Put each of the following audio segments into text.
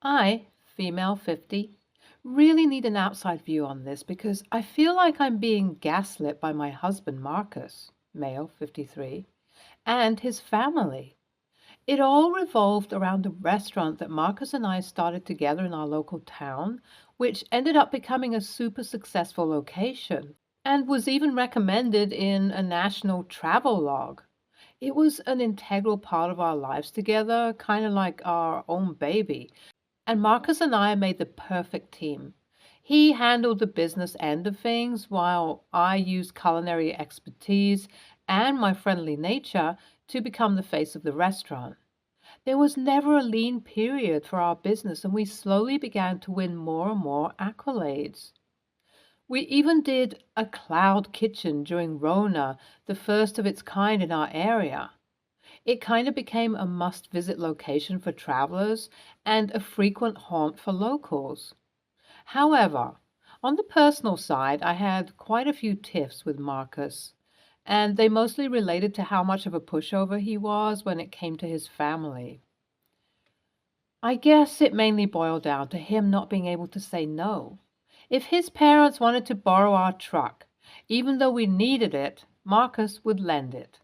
I, female 50, really need an outside view on this because I feel like I'm being gaslit by my husband, Marcus, male 53, and his family. It all revolved around a restaurant that Marcus and I started together in our local town, which ended up becoming a super successful location and was even recommended in a national travelog. It was an integral part of our lives together, kind of like our own baby. And Marcus and I made the perfect team. He handled the business end of things while I used culinary expertise and my friendly nature to become the face of the restaurant. There was never a lean period for our business, and we slowly began to win more and more accolades. We even did a cloud kitchen during Rona, the first of its kind in our area. It kind of became a must visit location for travelers and a frequent haunt for locals. However, on the personal side, I had quite a few tiffs with Marcus, and they mostly related to how much of a pushover he was when it came to his family. I guess it mainly boiled down to him not being able to say no. If his parents wanted to borrow our truck, even though we needed it, Marcus would lend it.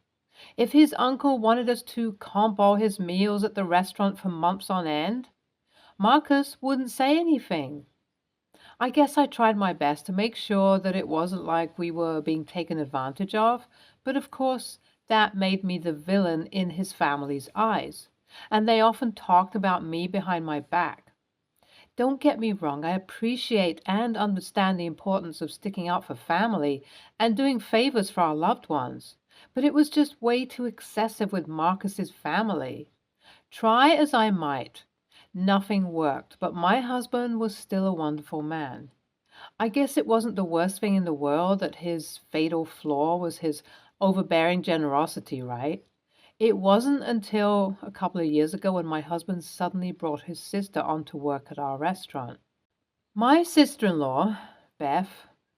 If his uncle wanted us to comp all his meals at the restaurant for months on end, Marcus wouldn't say anything. I guess I tried my best to make sure that it wasn't like we were being taken advantage of, but of course, that made me the villain in his family's eyes, and they often talked about me behind my back. Don't get me wrong, I appreciate and understand the importance of sticking out for family and doing favors for our loved ones, but it was just way too excessive with Marcus's family. Try as I might, nothing worked, but my husband was still a wonderful man. I guess it wasn't the worst thing in the world that his fatal flaw was his overbearing generosity, right? It wasn't until a couple of years ago when my husband suddenly brought his sister on to work at our restaurant. My sister in law, Beth,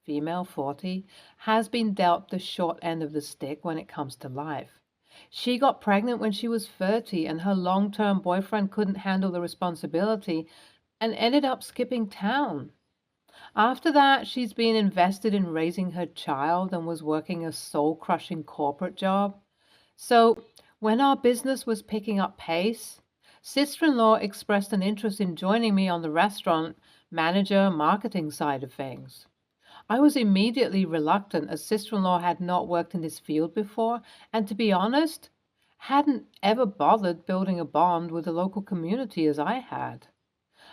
female 40, has been dealt the short end of the stick when it comes to life. She got pregnant when she was 30, and her long term boyfriend couldn't handle the responsibility and ended up skipping town. After that, she's been invested in raising her child and was working a soul crushing corporate job. So, when our business was picking up pace, sister in law expressed an interest in joining me on the restaurant manager marketing side of things. I was immediately reluctant as sister in law had not worked in this field before, and to be honest, hadn't ever bothered building a bond with the local community as I had.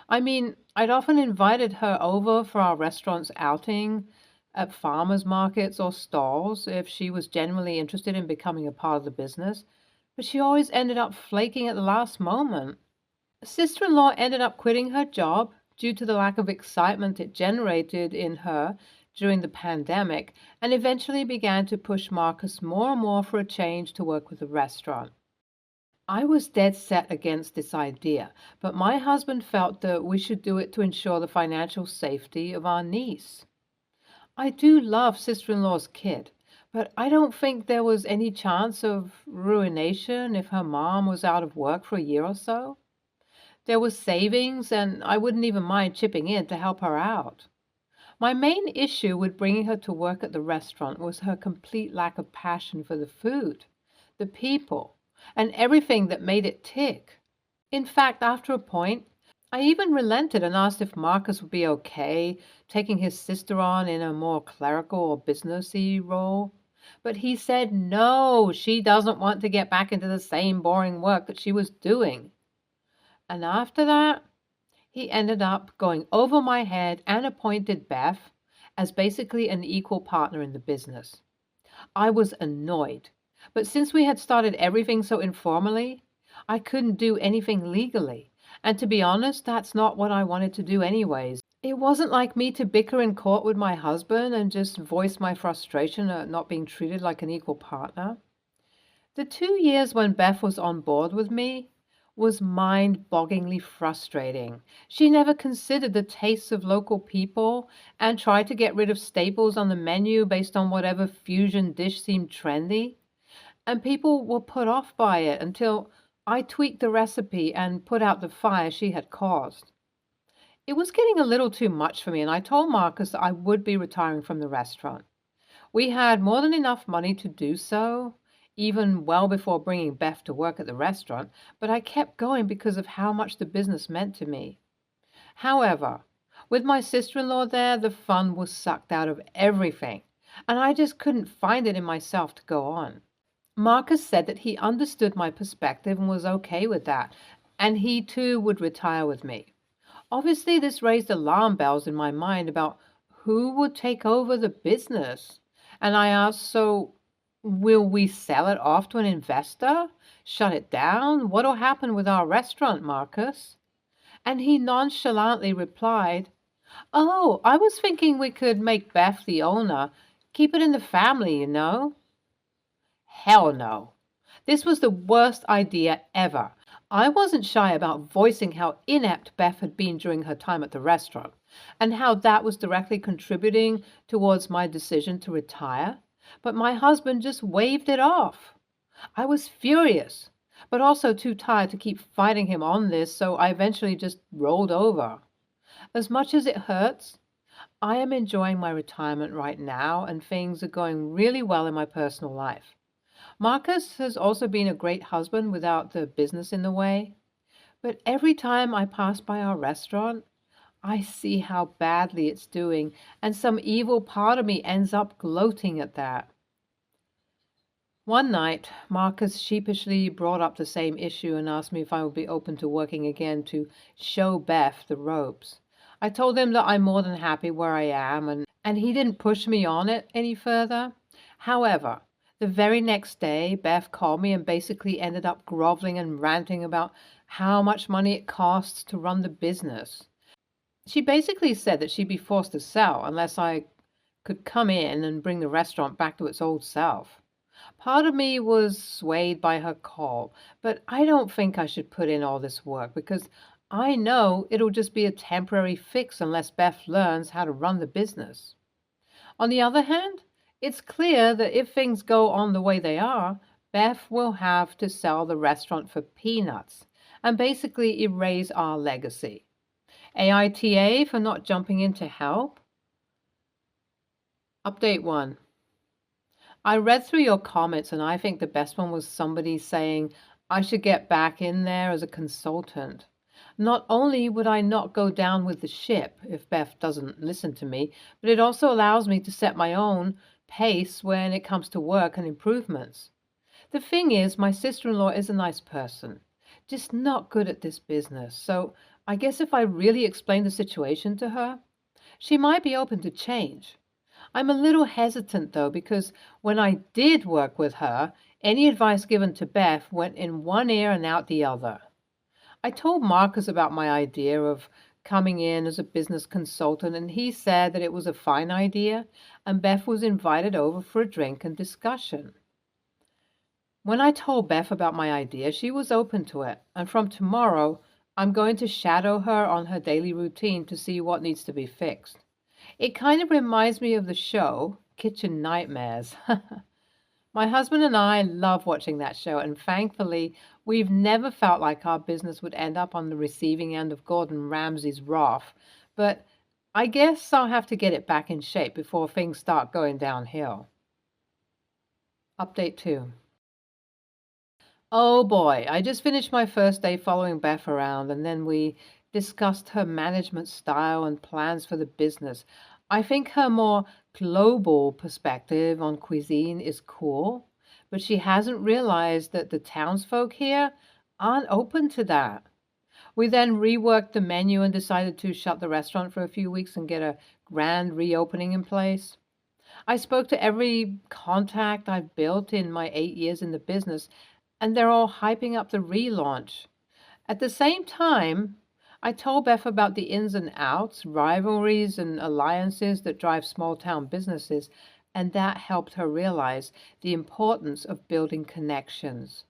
I mean, I'd often invited her over for our restaurant's outing at farmers markets or stalls if she was genuinely interested in becoming a part of the business, but she always ended up flaking at the last moment. Sister in law ended up quitting her job due to the lack of excitement it generated in her during the pandemic and eventually began to push Marcus more and more for a change to work with the restaurant. I was dead set against this idea, but my husband felt that we should do it to ensure the financial safety of our niece. I do love sister in law's kid, but I don't think there was any chance of ruination if her mom was out of work for a year or so. There was savings, and I wouldn't even mind chipping in to help her out. My main issue with bringing her to work at the restaurant was her complete lack of passion for the food, the people, and everything that made it tick. In fact, after a point, I even relented and asked if Marcus would be okay taking his sister on in a more clerical or businessy role. But he said no, she doesn't want to get back into the same boring work that she was doing. And after that, he ended up going over my head and appointed Beth as basically an equal partner in the business. I was annoyed, but since we had started everything so informally, I couldn't do anything legally. And to be honest, that's not what I wanted to do anyways. It wasn't like me to bicker in court with my husband and just voice my frustration at not being treated like an equal partner. The 2 years when Beth was on board with me was mind-bogglingly frustrating. She never considered the tastes of local people and tried to get rid of staples on the menu based on whatever fusion dish seemed trendy. And people were put off by it until I tweaked the recipe and put out the fire she had caused. It was getting a little too much for me, and I told Marcus that I would be retiring from the restaurant. We had more than enough money to do so, even well before bringing Beth to work at the restaurant, but I kept going because of how much the business meant to me. However, with my sister-in-law there, the fun was sucked out of everything, and I just couldn't find it in myself to go on. Marcus said that he understood my perspective and was okay with that, and he too would retire with me. Obviously, this raised alarm bells in my mind about who would take over the business. And I asked, so will we sell it off to an investor? Shut it down? What'll happen with our restaurant, Marcus? And he nonchalantly replied, oh, I was thinking we could make Beth the owner, keep it in the family, you know. Hell no. This was the worst idea ever. I wasn't shy about voicing how inept Beth had been during her time at the restaurant, and how that was directly contributing towards my decision to retire, but my husband just waved it off. I was furious, but also too tired to keep fighting him on this, so I eventually just rolled over. As much as it hurts, I am enjoying my retirement right now, and things are going really well in my personal life. Marcus has also been a great husband without the business in the way, but every time I pass by our restaurant, I see how badly it's doing, and some evil part of me ends up gloating at that. One night, Marcus sheepishly brought up the same issue and asked me if I would be open to working again to show Beth the ropes. I told him that I'm more than happy where I am, and he didn't push me on it any further. However, the very next day, Beth called me and basically ended up groveling and ranting about how much money it costs to run the business. She basically said that she'd be forced to sell unless I could come in and bring the restaurant back to its old self. Part of me was swayed by her call, but I don't think I should put in all this work because I know it'll just be a temporary fix unless Beth learns how to run the business. On the other hand, it's clear that if things go on the way they are, Beth will have to sell the restaurant for peanuts and basically erase our legacy. AITA for not jumping in to help. Update 1. I read through your comments and I think the best one was somebody saying I should get back in there as a consultant. Not only would I not go down with the ship if Beth doesn't listen to me, but it also allows me to set my own pace when it comes to work and improvements. The thing is, my sister-in-law is a nice person, just not good at this business. So I guess if I really explain the situation to her, she might be open to change. I'm a little hesitant though, because when I did work with her, any advice given to Beth went in one ear and out the other. I told Marcus about my idea of coming in as a business consultant, and he said that it was a fine idea, and Beth was invited over for a drink and discussion. When I told Beth about my idea, she was open to it, and from tomorrow, I'm going to shadow her on her daily routine to see what needs to be fixed. It kind of reminds me of the show, Kitchen Nightmares. My husband and I love watching that show, and thankfully, we've never felt like our business would end up on the receiving end of Gordon Ramsay's wrath. But I guess I'll have to get it back in shape before things start going downhill. Update 2. Oh boy, I just finished my first day following Beth around, and then we discussed her management style and plans for the business. I think her more global perspective on cuisine is cool, but she hasn't realized that the townsfolk here aren't open to that. We then reworked the menu and decided to shut the restaurant for a few weeks and get a grand reopening in place. I spoke to every contact I've built in my 8 years in the business, and they're all hyping up the relaunch. At the same time, I told Beth about the ins and outs, rivalries, and alliances that drive small town businesses, and that helped her realize the importance of building connections.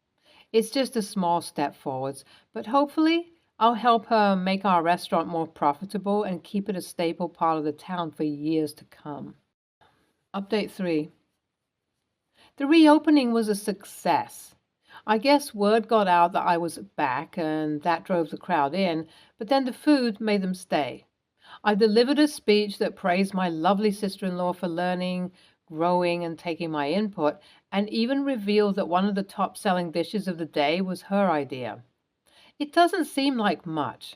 It's just a small step forwards, but hopefully I'll help her make our restaurant more profitable and keep it a staple part of the town for years to come. Update 3. The reopening was a success. I guess word got out that I was back, and that drove the crowd in, but then the food made them stay. I delivered a speech that praised my lovely sister-in-law for learning, growing, and taking my input, and even revealed that one of the top-selling dishes of the day was her idea. It doesn't seem like much,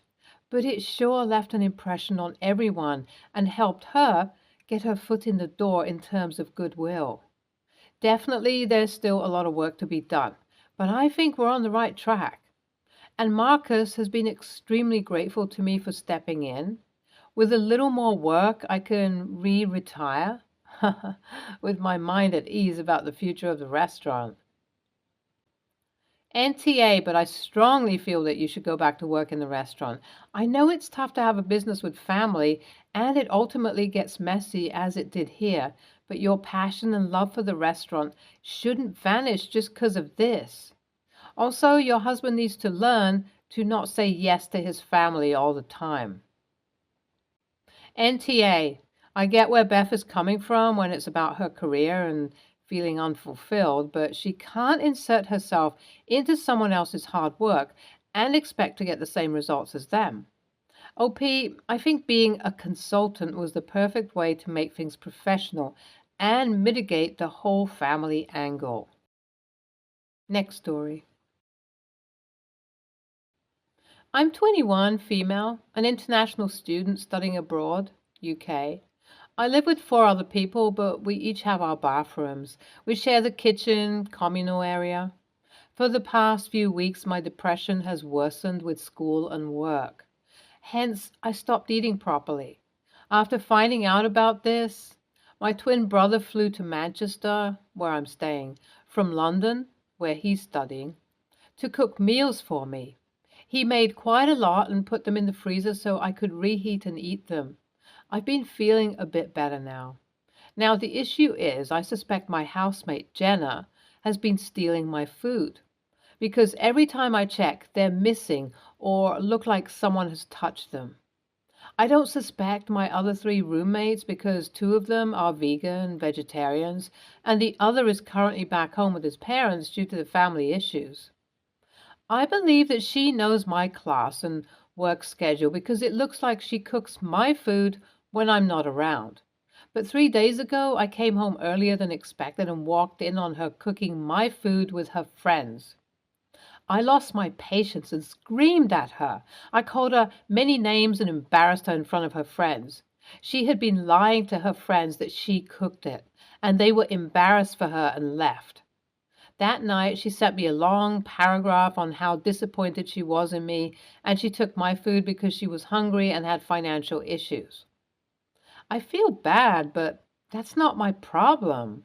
but it sure left an impression on everyone and helped her get her foot in the door in terms of goodwill. Definitely, there's still a lot of work to be done, but I think we're on the right track. And Marcus has been extremely grateful to me for stepping in. With a little more work, I can retire with my mind at ease about the future of the restaurant. NTA, but I strongly feel that you should go back to work in the restaurant. I know it's tough to have a business with family, and it ultimately gets messy as it did here, but your passion and love for the restaurant shouldn't vanish just because of this. Also, your husband needs to learn to not say yes to his family all the time. NTA, I get where Beth is coming from when it's about her career and feeling unfulfilled, but she can't insert herself into someone else's hard work and expect to get the same results as them. OP, I think being a consultant was the perfect way to make things professional and mitigate the whole family angle. Next story. I'm 21, female, an international student studying abroad, UK. I live with 4 other people, but we each have our bathrooms. We share the kitchen, communal area. For the past few weeks, my depression has worsened with school and work. Hence, I stopped eating properly. After finding out about this, my twin brother flew to Manchester, where I'm staying, from London, where he's studying, to cook meals for me. He made quite a lot and put them in the freezer so I could reheat and eat them. I've been feeling a bit better now. Now, the issue is I suspect my housemate, Jenna, has been stealing my food because every time I check, they're missing or look like someone has touched them. I don't suspect my other 3 roommates because 2 of them are vegan, vegetarians, and the other is currently back home with his parents due to the family issues. I believe that she knows my class and work schedule because it looks like she cooks my food when I'm not around. But 3 days ago, I came home earlier than expected and walked in on her cooking my food with her friends. I lost my patience and screamed at her. I called her many names and embarrassed her in front of her friends. She had been lying to her friends that she cooked it, and they were embarrassed for her and left. That night, she sent me a long paragraph on how disappointed she was in me, and she took my food because she was hungry and had financial issues. I feel bad, but that's not my problem.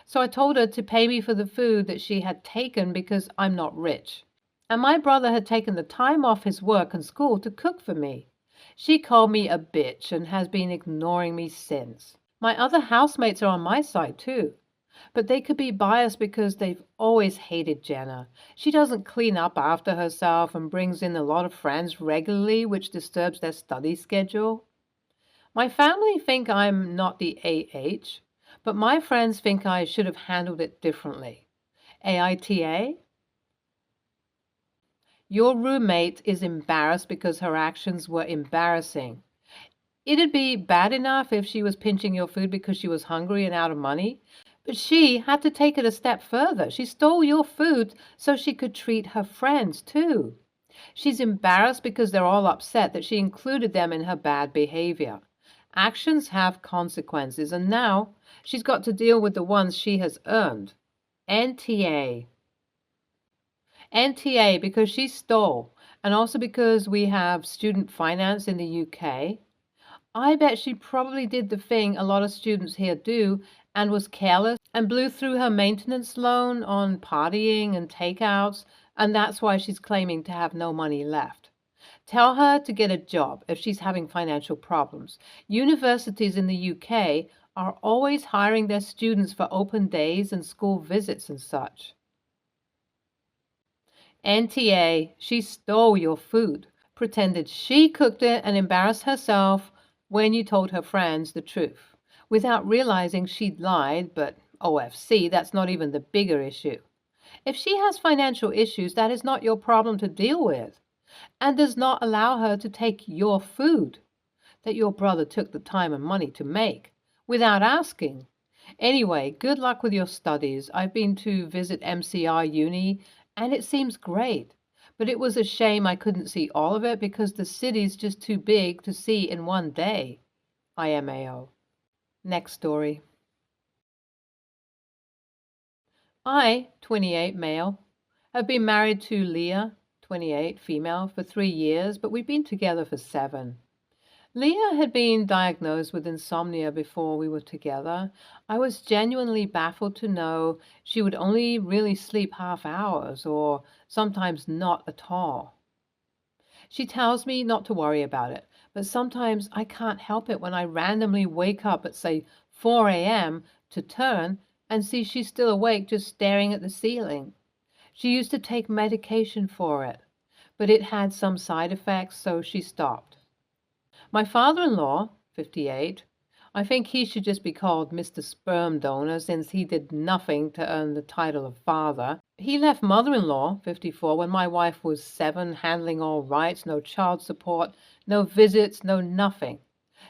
So I told her to pay me for the food that she had taken because I'm not rich. And my brother had taken the time off his work and school to cook for me. She called me a bitch and has been ignoring me since. My other housemates are on my side, too. But they could be biased because they've always hated Jenna. She doesn't clean up after herself and brings in a lot of friends regularly, which disturbs their study schedule. My family think I'm not the AH, but my friends think I should have handled it differently. AITA? Your roommate is embarrassed because her actions were embarrassing. It'd be bad enough if she was pinching your food because she was hungry and out of money, but she had to take it a step further. She stole your food so she could treat her friends, too. She's embarrassed because they're all upset that she included them in her bad behavior. Actions have consequences, and now she's got to deal with the ones she has earned. NTA. NTA because she stole, and also because we have student finance in the UK. I bet she probably did the thing a lot of students here do and was careless and blew through her maintenance loan on partying and takeouts, and that's why she's claiming to have no money left. Tell her to get a job if she's having financial problems. Universities in the UK are always hiring their students for open days and school visits and such. NTA, she stole your food, pretended she cooked it and embarrassed herself when you told her friends the truth, without realizing she'd lied, but OFC, that's not even the bigger issue. If she has financial issues, that is not your problem to deal with. and does not allow her to take your food that your brother took the time and money to make without asking. Anyway, good luck with your studies. I've been to visit MCR Uni and it seems great. But it was a shame I couldn't see all of it because the city's just too big to see in one day. IMAO. Next story. I, 28 male, have been married to Leah, 28 female, for 3 years, but we've been together for 7. Leah had been diagnosed with insomnia before we were together. I was genuinely baffled to know she would only really sleep half hours or sometimes not at all. She tells me not to worry about it, but sometimes I can't help it when I randomly wake up at, say, 4 a.m. to turn and see she's still awake just staring at the ceiling. She used to take medication for it, but it had some side effects, so she stopped. My father-in-law, 58, I think he should just be called Mr. Sperm Donor since he did nothing to earn the title of father. He left mother-in-law, 54, when my wife was 7, handling all rights, no child support, no visits, no nothing.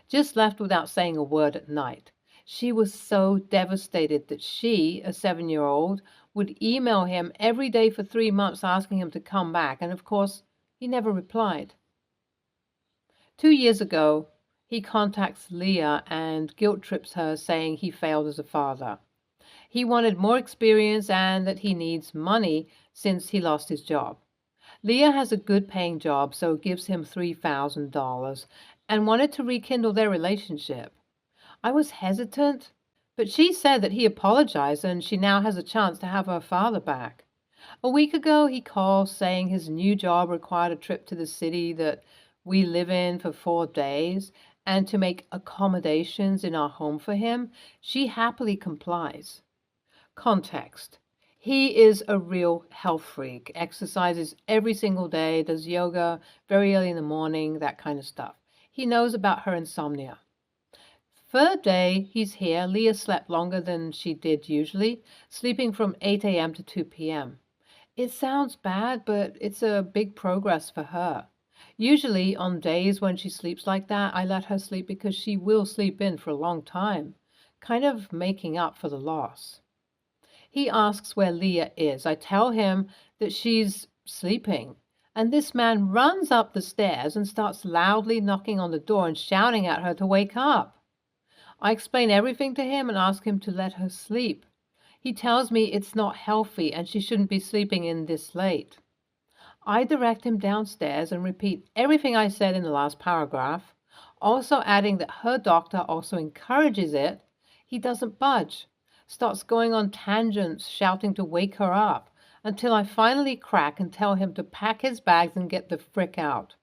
Just left without saying a word at night. She was so devastated that she, a 7-year-old, would email him every day for 3 months asking him to come back, and of course, he never replied. 2 years ago, he contacts Leah and guilt trips her, saying he failed as a father. He wanted more experience and that he needs money since he lost his job. Leah has a good paying job, so gives him $3,000 and wanted to rekindle their relationship. I was hesitant, but she said that he apologized and she now has a chance to have her father back. A week ago, he called saying his new job required a trip to the city that we live in for 4 days and to make accommodations in our home for him. She happily complies. Context. He is a real health freak, exercises every single day, does yoga very early in the morning, that kind of stuff. He knows about her insomnia. 3rd day he's here, Leah slept longer than she did usually, sleeping from 8 a.m. to 2 p.m. It sounds bad, but it's a big progress for her. Usually on days when she sleeps like that, I let her sleep because she will sleep in for a long time, kind of making up for the loss. He asks where Leah is. I tell him that she's sleeping, and this man runs up the stairs and starts loudly knocking on the door and shouting at her to wake up. I explain everything to him and ask him to let her sleep. He tells me it's not healthy and she shouldn't be sleeping in this late. I direct him downstairs and repeat everything I said in the last paragraph, also adding that her doctor also encourages it. He doesn't budge, starts going on tangents, shouting to wake her up, until I finally crack and tell him to pack his bags and get the frick out.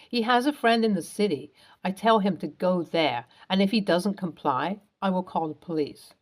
He has a friend in the city. I tell him to go there, and if he doesn't comply, I will call the police.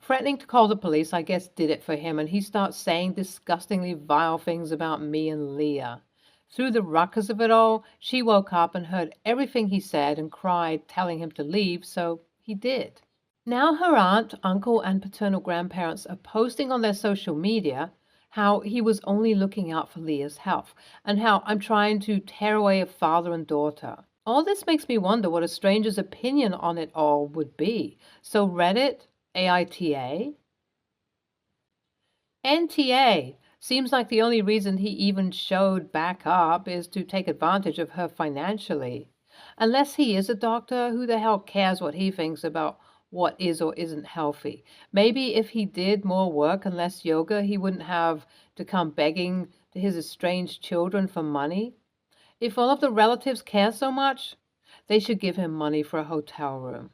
Threatening to call the police, I guess, did it for him, and he starts saying disgustingly vile things about me and Leah. Through the ruckus of it all, she woke up and heard everything he said and cried, telling him to leave, so he did. Now her aunt, uncle, and paternal grandparents are posting on their social media how he was only looking out for Leah's health, and how I'm trying to tear away a father and daughter. All this makes me wonder what a stranger's opinion on it all would be. So Reddit, AITA? NTA. Seems like the only reason he even showed back up is to take advantage of her financially. Unless he is a doctor, who the hell cares what he thinks about what is or isn't healthy? Maybe if he did more work and less yoga, he wouldn't have to come begging to his estranged children for money. If all of the relatives care so much, they should give him money for a hotel room.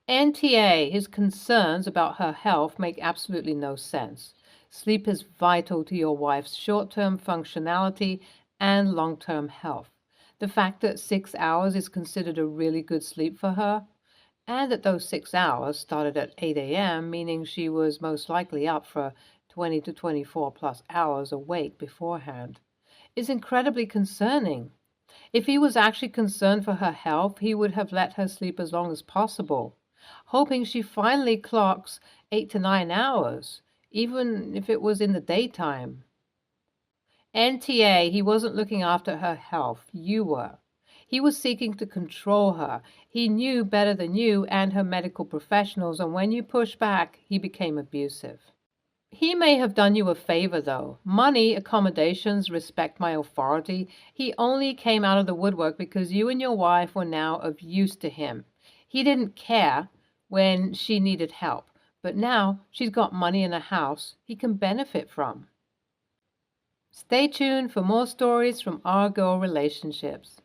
NTA, his concerns about her health make absolutely no sense. Sleep is vital to your wife's short-term functionality and long-term health. The fact that 6 hours is considered a really good sleep for her, and that those 6 hours started at 8 a.m., meaning she was most likely up for 20 to 24 plus hours awake beforehand, is incredibly concerning. If he was actually concerned for her health, he would have let her sleep as long as possible, hoping she finally clocks 8 to 9 hours, even if it was in the daytime. NTA, he wasn't looking after her health. You were. He was seeking to control her. He knew better than you and her medical professionals, and when you pushed back, he became abusive. He may have done you a favor, though. Money, accommodations, respect my authority. He only came out of the woodwork because you and your wife were now of use to him. He didn't care when she needed help, but now she's got money in a house he can benefit from. Stay tuned for more stories from our girl relationships.